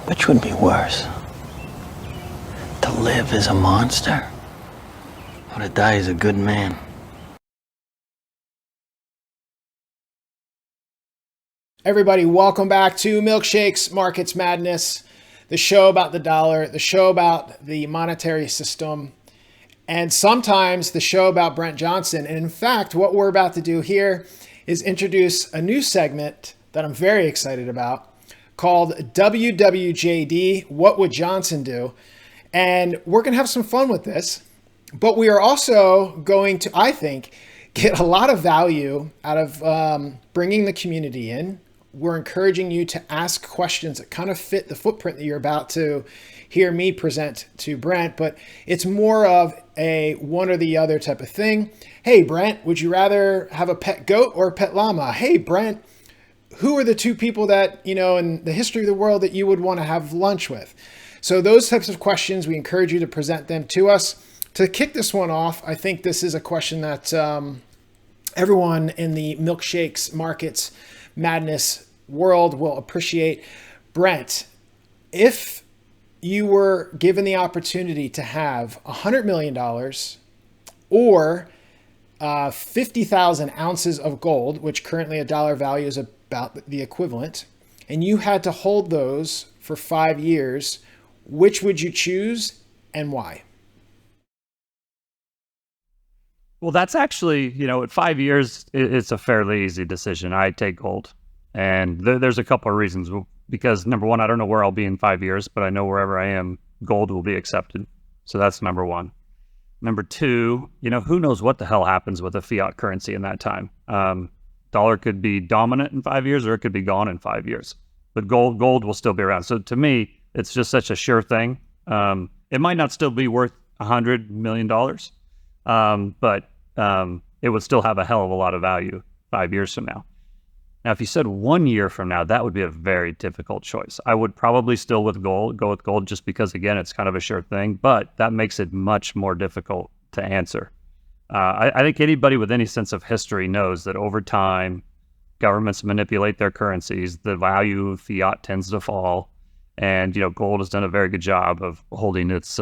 Which would be worse? To live as a monster? Or to die as a good man? Everybody, welcome back to Milkshakes Markets Madness, the show about the dollar, the show about the monetary system, and sometimes the show about Brent Johnson. And in fact, what we're about to do here is introduce a new segment that I'm very excited about called WWJD, What Would Johnson Do? And we're going to have some fun with this, but we are also going to, I think, get a lot of value out of bringing the community in. We're encouraging you to ask questions that kind of fit the footprint that you're about to hear me present to Brent, but it's more of a one or the other type of thing. Hey, Brent, would you rather have a pet goat or a pet llama? Hey, Brent, who are the two people that, in the history of the world that you would want to have lunch with? So those types of questions, we encourage you to present them to us. To kick this one off, I think this is a question that everyone in the Milkshakes Markets Madness world will appreciate. Brent, if you were given the opportunity to have $100 million or 50,000 ounces of gold, which currently a dollar value is about the equivalent, and you had to hold those for 5 years, which would you choose and why? Well, that's actually, at 5 years, it's a fairly easy decision. I take gold. And there's a couple of reasons. Because number one, I don't know where I'll be in 5 years, but I know wherever I am, gold will be accepted. So that's number one. Number two, who knows what the hell happens with a fiat currency in that time. Dollar could be dominant in 5 years, or it could be gone in 5 years. But gold will still be around. So to me, it's just such a sure thing. It might not still be worth $100 million, but it would still have a hell of a lot of value 5 years from now. Now, if you said 1 year from now, that would be a very difficult choice. I would probably still go with gold just because, again, it's kind of a sure thing, but that makes it much more difficult to answer. I think anybody with any sense of history knows that over time, governments manipulate their currencies. The value of fiat tends to fall, and gold has done a very good job of holding its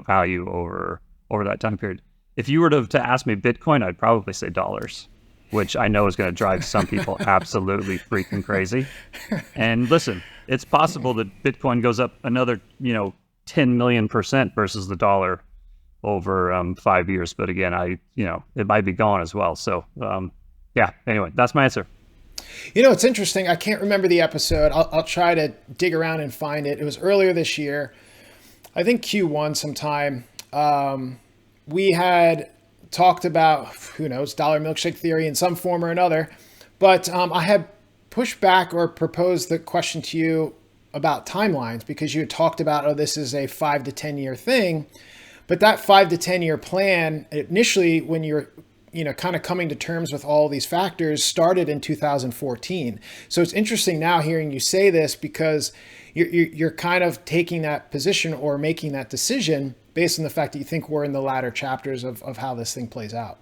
value over that time period. If you were to ask me Bitcoin, I'd probably say dollars, which I know is going to drive some people absolutely freaking crazy. And listen, it's possible that Bitcoin goes up another 10 million% versus the dollar over 5 years. But again, it might be gone as well. So anyway, that's my answer. It's interesting. I can't remember the episode. I'll try to dig around and find it. It was earlier this year. I think Q1 sometime. We had talked about, who knows, dollar milkshake theory in some form or another. But I had pushed back or proposed the question to you about timelines because you had talked about, this is a 5 to 10 year thing. But that 5 to 10 year plan, initially, when you're kind of coming to terms with all these factors, started in 2014. So it's interesting now hearing you say this because you're kind of taking that position or making that decision based on the fact that you think we're in the latter chapters of how this thing plays out.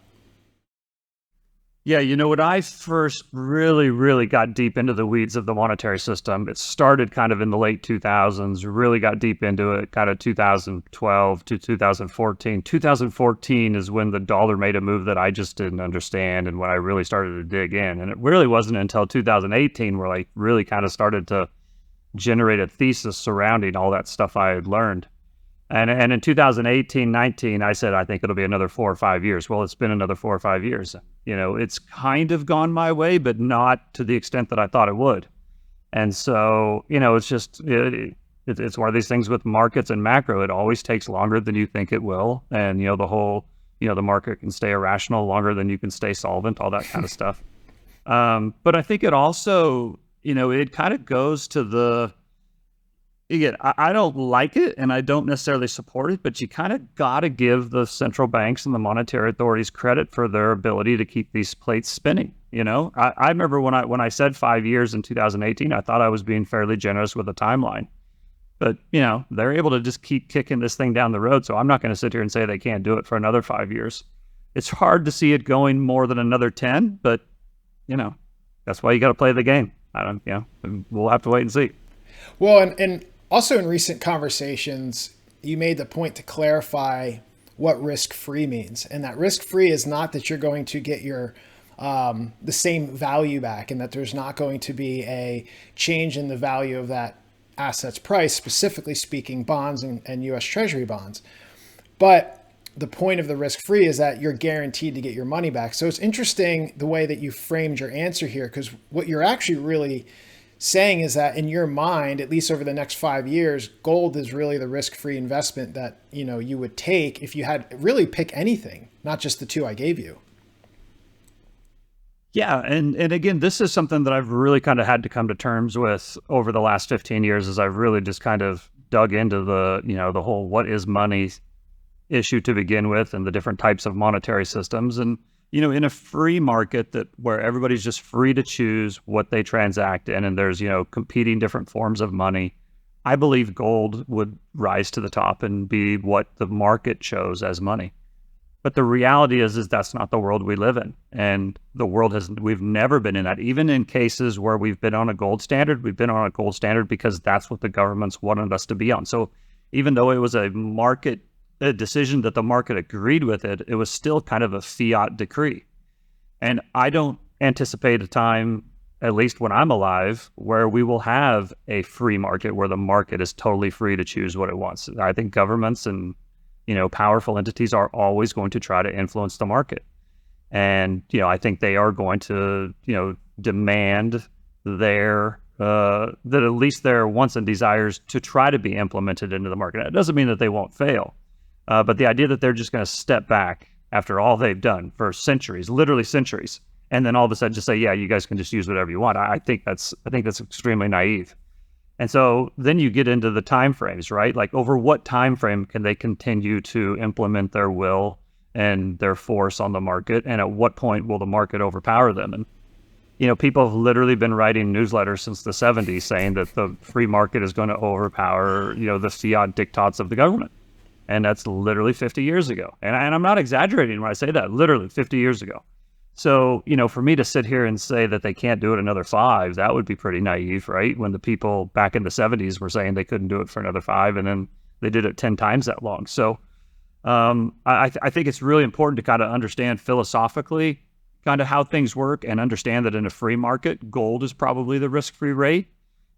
Yeah, when I first really, really got deep into the weeds of the monetary system, it started kind of in the late 2000s, really got deep into it kind of 2012 to 2014. 2014 is when the dollar made a move that I just didn't understand and when I really started to dig in. And it really wasn't until 2018 where I really kind of started to generate a thesis surrounding all that stuff I had learned. And in 2018, 19, I said, I think it'll be another 4 or 5 years. Well, it's been another 4 or 5 years. It's kind of gone my way, but not to the extent that I thought it would. And so, it's just, it's one of these things with markets and macro. It always takes longer than you think it will. And, the market can stay irrational longer than you can stay solvent, all that kind of stuff. But I think it also, it kind of goes to the, again, I don't like it and I don't necessarily support it, but you kind of got to give the central banks and the monetary authorities credit for their ability to keep these plates spinning. I remember when I said 5 years in 2018, I thought I was being fairly generous with the timeline. But, they're able to just keep kicking this thing down the road. So I'm not going to sit here and say they can't do it for another 5 years. It's hard to see it going more than another 10, but, that's why you got to play the game. We'll have to wait and see. Well, and also in recent conversations, you made the point to clarify what risk-free means. And that risk-free is not that you're going to get your the same value back, and that there's not going to be a change in the value of that asset's price, specifically speaking, bonds and U.S. Treasury bonds. But the point of the risk-free is that you're guaranteed to get your money back. So it's interesting the way that you framed your answer here, because what you're actually really saying is that in your mind, at least over the next 5 years, gold is really the risk-free investment that, you would take if you had really pick anything, not just the two I gave you. Yeah, and again, this is something that I've really kind of had to come to terms with over the last 15 years as I've really just kind of dug into the whole what is money issue to begin with and the different types of monetary systems. And, in a free market where everybody's just free to choose what they transact in, and there's, competing different forms of money, I believe gold would rise to the top and be what the market chose as money. But the reality is that's not the world we live in. And we've never been in that. Even in cases where we've been on a gold standard, we've been on a gold standard because that's what the governments wanted us to be on. So even though it was a decision that the market agreed with, it was still kind of a fiat decree. And I don't anticipate a time, at least when I'm alive, where we will have a free market where the market is totally free to choose what it wants. I think governments and powerful entities are always going to try to influence the market. And, I think they are going to, demand that at least their wants and desires to try to be implemented into the market. It doesn't mean that they won't fail. But the idea that they're just going to step back after all they've done for centuries, literally centuries, and then all of a sudden just say, yeah, you guys can just use whatever you want. I think that's extremely naive. And so then you get into the time frames, right? Like over what time frame can they continue to implement their will and their force on the market? And at what point will the market overpower them? And, people have literally been writing newsletters since the 70s saying that the free market is going to overpower, the fiat diktats of the government. And that's literally 50 years ago. And I'm not exaggerating when I say that, literally 50 years ago. So, for me to sit here and say that they can't do it another 5, that would be pretty naive, right? When the people back in the 70s were saying they couldn't do it for another 5, and then they did it 10 times that long. So I think it's really important to kind of understand philosophically kind of how things work and understand that in a free market, gold is probably the risk-free rate.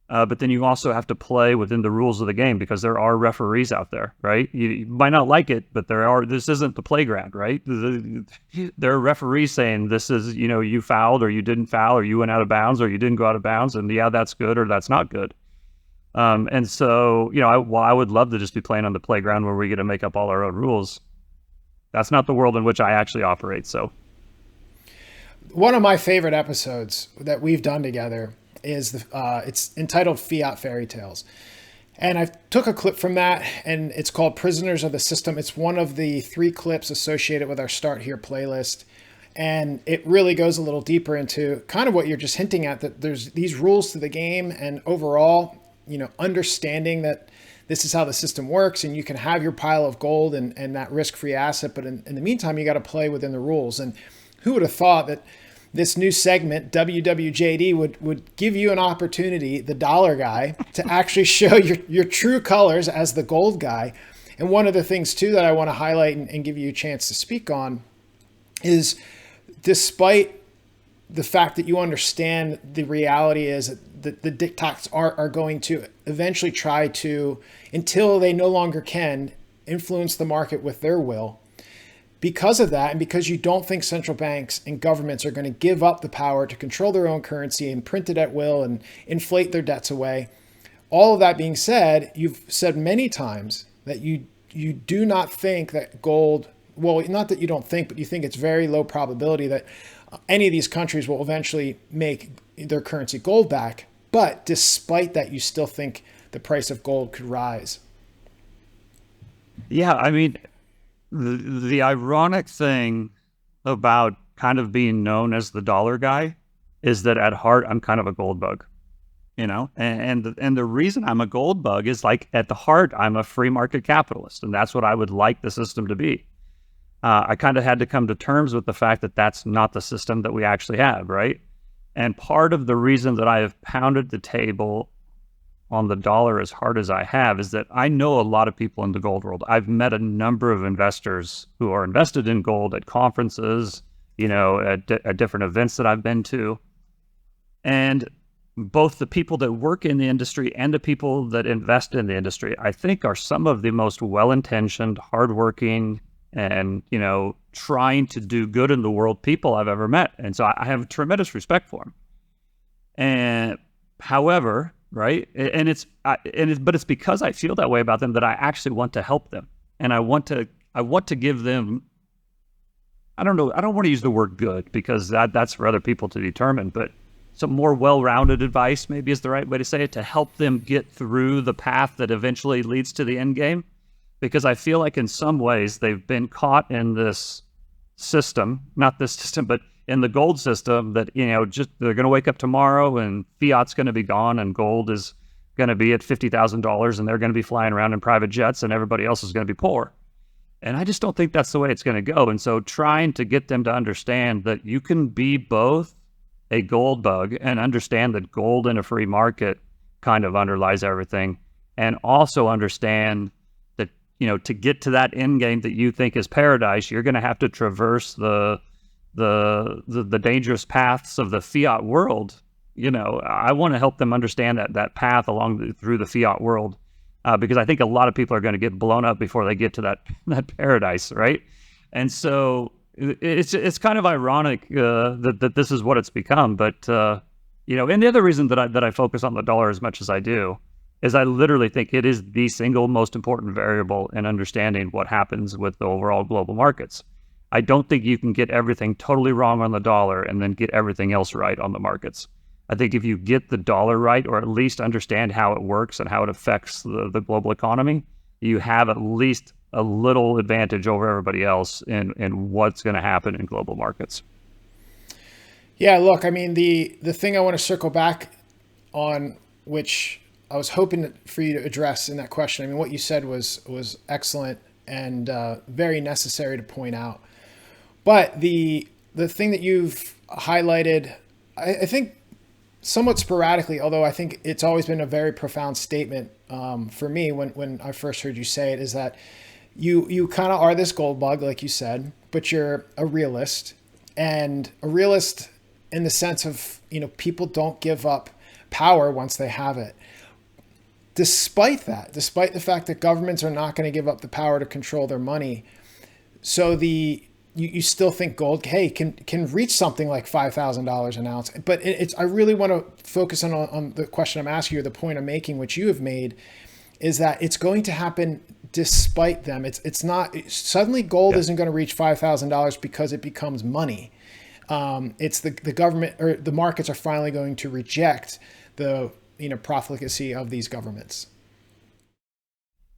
But then you also have to play within the rules of the game because there are referees out there, right? You might not like it, but this isn't the playground, right? There are referees saying this is, you fouled or you didn't foul or you went out of bounds or you didn't go out of bounds. And yeah, that's good or that's not good. And so, while I would love to just be playing on the playground where we get to make up all our own rules, that's not the world in which I actually operate. So one of my favorite episodes that we've done together is it's entitled Fiat Fairy Tales. And I took a clip from that, and it's called Prisoners of the System. It's one of the 3 clips associated with our Start Here playlist. And it really goes a little deeper into kind of what you're just hinting at, that there's these rules to the game, and overall, understanding that this is how the system works, and you can have your pile of gold and that risk-free asset, but in the meantime, you got to play within the rules. And who would have thought that this new segment, WWJD, would give you an opportunity, the dollar guy, to actually show your true colors as the gold guy. And one of the things, too, that I want to highlight and give you a chance to speak on is, despite the fact that you understand the reality is that the diktats are going to eventually try to, until they no longer can, influence the market with their will. Because of that, and because you don't think central banks and governments are going to give up the power to control their own currency and print it at will and inflate their debts away, all of that being said, you've said many times that you do not think that gold, well, not that you don't think, but you think it's very low probability that any of these countries will eventually make their currency gold back. But despite that, you still think the price of gold could rise. Yeah, I mean, the ironic thing about kind of being known as the dollar guy is that at heart, I'm kind of a gold bug, and the reason I'm a gold bug is, like, at the heart, I'm a free market capitalist, and that's what I would like the system to be. I kind of had to come to terms with the fact that that's not the system that we actually have, right? And part of the reason that I have pounded the table on the dollar as hard as I have is that I know a lot of people in the gold world. I've met a number of investors who are invested in gold at conferences, at different events that I've been to. And both the people that work in the industry and the people that invest in the industry, I think, are some of the most well-intentioned, hardworking, and, trying to do good in the world people I've ever met. And so I have tremendous respect for them. And however, right, but it's because I feel that way about them that I actually want to help them, and I want to give them. I don't know. I don't want to use the word good because that's for other people to determine, but some more well-rounded advice maybe is the right way to say it, to help them get through the path that eventually leads to the end game. Because I feel like in some ways they've been caught in this system, not this system, but in the gold system that, just they're going to wake up tomorrow and fiat's going to be gone and gold is going to be at $50,000 and they're going to be flying around in private jets and everybody else is going to be poor. And I just don't think that's the way it's going to go. And so trying to get them to understand that you can be both a gold bug and understand that gold in a free market kind of underlies everything, and also understand that, to get to that end game that you think is paradise, you're going to have to traverse the dangerous paths of the fiat world. I want to help them understand that path through the fiat world, because I think a lot of people are going to get blown up before they get to that paradise, right? And so it's kind of ironic that this is what it's become. But and the other reason that I focus on the dollar as much as I do is I literally think it is the single most important variable in understanding what happens with the overall global markets. I don't think you can get everything totally wrong on the dollar and then get everything else right on the markets. I think if you get the dollar right, or at least understand how it works and how it affects the global economy, you have at least a little advantage over everybody else in what's going to happen in global markets. Yeah, look, I mean, the thing I want to circle back on, which I was hoping for you to address in that question, I mean, what you said was excellent and very necessary to point out. But the thing that you've highlighted, I think somewhat sporadically, although I think it's always been a very profound statement for me when I first heard you say it, is that you kind of are this gold bug, like you said, but you're a realist, and a realist in the sense of, people don't give up power once they have it. Despite the fact that governments are not going to give up the power to control their money, so you still think gold, hey, can reach something like $5,000 an ounce. But I really want to focus on the question I'm asking you, or the point I'm making, which you have made, is that it's going to happen despite them. It's not suddenly gold isn't going to reach $5,000 because it becomes money. It's the government or the markets are finally going to reject the profligacy of these governments.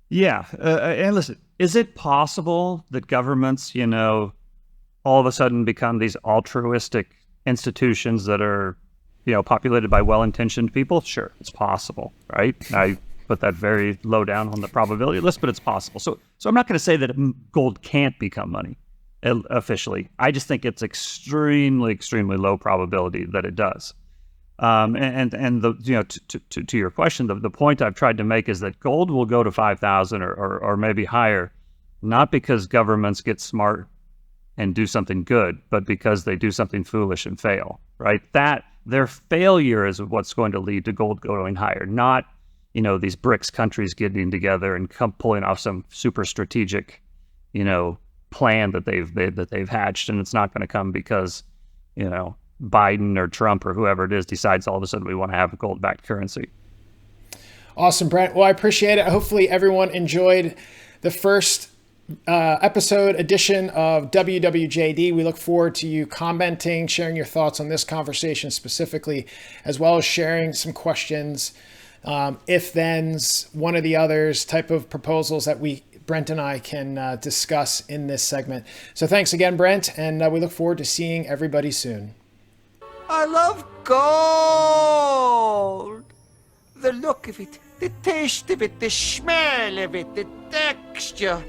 Yeah, and listen, is it possible that governments, all of a sudden become these altruistic institutions that are, populated by well-intentioned people? Sure, it's possible, right? I put that very low down on the probability list, but it's possible. So I'm not going to say that gold can't become money officially. I just think it's extremely, extremely low probability that it does. And to your question, the point I've tried to make is that gold will go to 5,000 or maybe higher, not because governments get smart and do something good, but because they do something foolish and fail, right? That their failure is what's going to lead to gold going higher, not, these BRICS countries getting together and pulling off some super strategic, plan that they've hatched. And it's not going to come because, Biden or Trump or whoever it is decides all of a sudden we want to have a gold-backed currency. Awesome, Brent. Well, I appreciate it. Hopefully everyone enjoyed the first edition of WWJD. We look forward to you commenting, sharing your thoughts on this conversation specifically, as well as sharing some questions, if-thens, one or the others type of proposals that Brent and I can discuss in this segment. So thanks again, Brent, and we look forward to seeing everybody soon. I love gold. The look of it, the taste of it, the smell of it, the texture.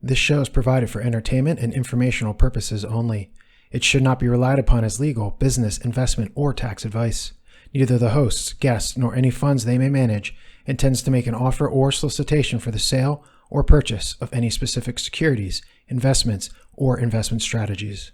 This show is provided for entertainment and informational purposes only. It should not be relied upon as legal, business, investment, or tax advice. Neither the hosts, guests, nor any funds they may manage intends to make an offer or solicitation for the sale or purchase of any specific securities, investments, or investment strategies.